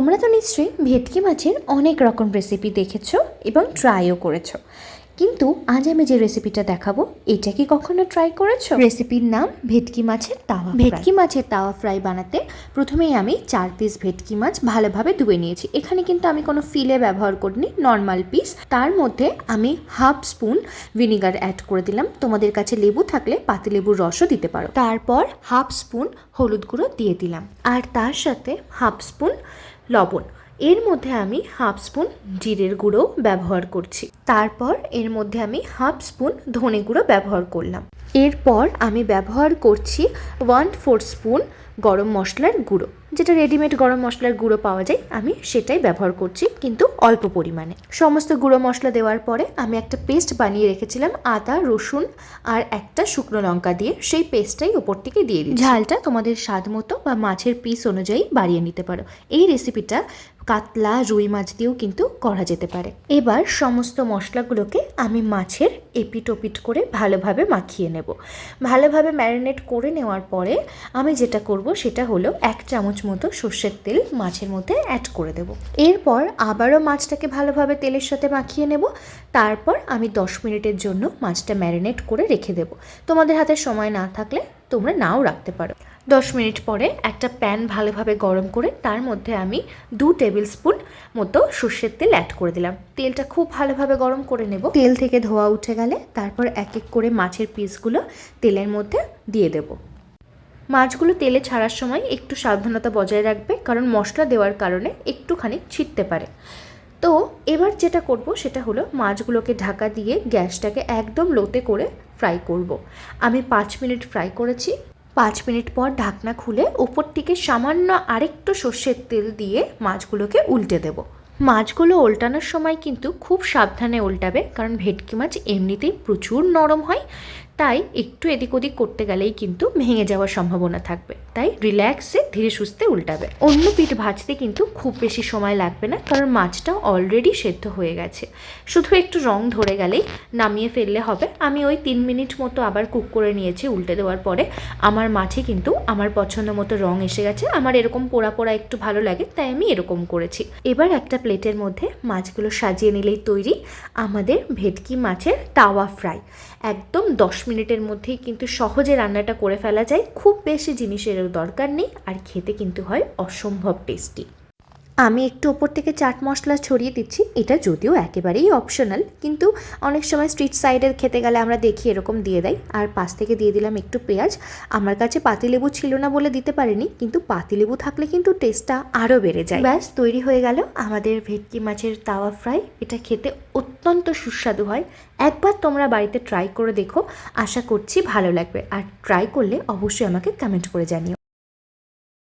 তোমরা তো নিশ্চয়ই ভেটকি মাছের অনেক রকম রেসিপি দেখেছো এবং ট্রাইও করেছো, কিন্তু আজ আমি যে রেসিপিটা দেখাবো এটা কি কখনো ট্রাই করেছো? রেসিপির নাম ভেটকি মাছের তাওয়া। ভেটকি মাছের তাওয়া ফ্রাই বানাতে প্রথমেই আমি 4 পিস ভেটকি মাছ ভালোভাবে ধুয়ে নিয়েছি। এখানে কিন্তু আমি কোনো ফিলে ব্যবহার করিনি, নর্মাল পিস। তার মধ্যে আমি হাফ স্পুন ভিনিগার অ্যাড করে দিলাম। তোমাদের কাছে লেবু থাকলে পাতিলেবুর রসও দিতে পারো। তারপর হাফ স্পুন হলুদ গুঁড়ো দিয়ে দিলাম, আর তার সাথে হাফ স্পুন লবণ। এর মধ্যে আমি হাফ স্পুন জিরের গুঁড়ো ব্যবহার করছি। তারপর এর মধ্যে আমি হাফ স্পুন ধনে গুঁড়ো ব্যবহার করলাম। এরপর আমি ব্যবহার করছি 1/4 স্পুন গরম মশলার গুঁড়ো, যেটা রেডিমেড গরম মশলার গুঁড়ো পাওয়া যায়, আমি সেটাই ব্যবহার করছি, কিন্তু অল্প পরিমাণে। সমস্ত গুঁড়ো মশলা দেওয়ার পরে আমি একটা পেস্ট বানিয়ে রেখেছিলাম আদা, রসুন আর একটা শুকনো লঙ্কা দিয়ে, সেই পেস্টটাই ওপর থেকে দিয়ে দিই। ঝালটা তোমাদের স্বাদ মতো বা মাছের পিস অনুযায়ী বাড়িয়ে নিতে পারো। এই রেসিপিটা কাতলা, রুই মাছ দিয়েও কিন্তু করা যেতে পারে। এবার সমস্ত মশলাগুলোকে আমি মাছের এপিট ওপিট করে ভালোভাবে মাখিয়ে নেব। ভালোভাবে ম্যারিনেট করে নেওয়ার পরে আমি যেটা করব সেটা হলো 1 চামচ মতো সর্ষের তেল মাছের মধ্যে অ্যাড করে দেব। এরপর আবারও মাছটাকে ভালোভাবে তেলের সাথে মাখিয়ে নেব। তারপর আমি 10 মিনিটের জন্য মাছটা ম্যারিনেট করে রেখে দেব। তোমাদের হাতে সময় না থাকলে তোমরা নাও রাখতে পারো। 10 মিনিট পরে একটা প্যান ভালোভাবে গরম করে তার মধ্যে আমি 2 টেবিল স্পুন মতো সর্ষের তেল অ্যাড করে দিলাম। তেলটা খুব ভালোভাবে গরম করে নেব। তেল থেকে ধোয়া উঠে গেলে তারপর এক এক করে মাছের পিসগুলো তেলের মধ্যে দিয়ে দেব। মাছগুলো তেলে ছাড়ার সময় একটু সাবধানতা বজায় রাখবে, কারণ মশলা দেওয়ার কারণে একটুখানি ছিটতে পারে। তো এবার যেটা করব সেটা হলো মাছগুলোকে ঢাকা দিয়ে গ্যাসটাকে একদম লোতে করে ফ্রাই করব। আমি 5 মিনিট ফ্রাই করেছি। 5 মিনিট পর ঢাকনা খুলে ওপর থেকে সামান্য আরেকটু সর্ষের তেল দিয়ে মাছগুলোকে উল্টে দেব। মাছগুলো উল্টানোর সময় কিন্তু খুব সাবধানে উল্টাবে, কারণ ভেটকি মাছ এমনিতেই প্রচুর নরম হয়, তাই একটু এদিক ওদিক করতে গেলেই কিন্তু ভেঙে যাওয়ার সম্ভাবনা থাকবে। তাই রিল্যাক্সে ধীরে সুস্থে উল্টাবে। অন্য পিঠ ভাজতে কিন্তু খুব বেশি সময় লাগবে না, কারণ মাছটা অলরেডি সেদ্ধ হয়ে গেছে। শুধু একটু রং ধরে গেলেই নামিয়ে ফেললে হবে। আমি ওই 3 মিনিট মতো আবার কুক করে নিয়েছি উল্টে দেওয়ার পরে। আমার মাছে কিন্তু আমার পছন্দ মতো রং এসে গেছে। আমার এরকম পোড়া পোড়া একটু ভালো লাগে, তাই আমি এরকম করেছি। এবার একটা প্লেটের মধ্যে মাছগুলো সাজিয়ে নিলেই তৈরি আমাদের ভেটকি মাছের তাওয়া ফ্রাই। একদম 10 মিনিটের মধ্যেই কিন্তু সহজে রান্নাটা করে ফেলা যায়। খুব বেশি জিনিসেরও দরকার নেই, আর খেতে কিন্তু হয় অসম্ভব টেস্টি। আমি একটু ওপর থেকে চাট মশলা ছড়িয়ে দিচ্ছি। এটা যদিও একেবারেই অপশনাল, কিন্তু অনেক সময় স্ট্রিট সাইডের খেতে গেলে আমরা দেখি এরকম দিয়ে দেয়। আর পাশ থেকে দিয়ে দিলাম একটু পেঁয়াজ। আমার কাছে পাতিলেবু ছিল না বলে দিতে পারিনি, কিন্তু পাতিলেবু থাকলে কিন্তু টেস্টটা আরও বেড়ে যায়। ব্যাস তৈরি হয়ে গেল আমাদের ভেটকি মাছের তাওয়া ফ্রাই। এটা খেতে অত্যন্ত সুস্বাদু হয়। একবার তোমরা বাড়িতে ট্রাই করে দেখো, আশা করছি ভালো লাগবে। আর ট্রাই করলে অবশ্যই আমাকে কমেন্ট করে জানিও।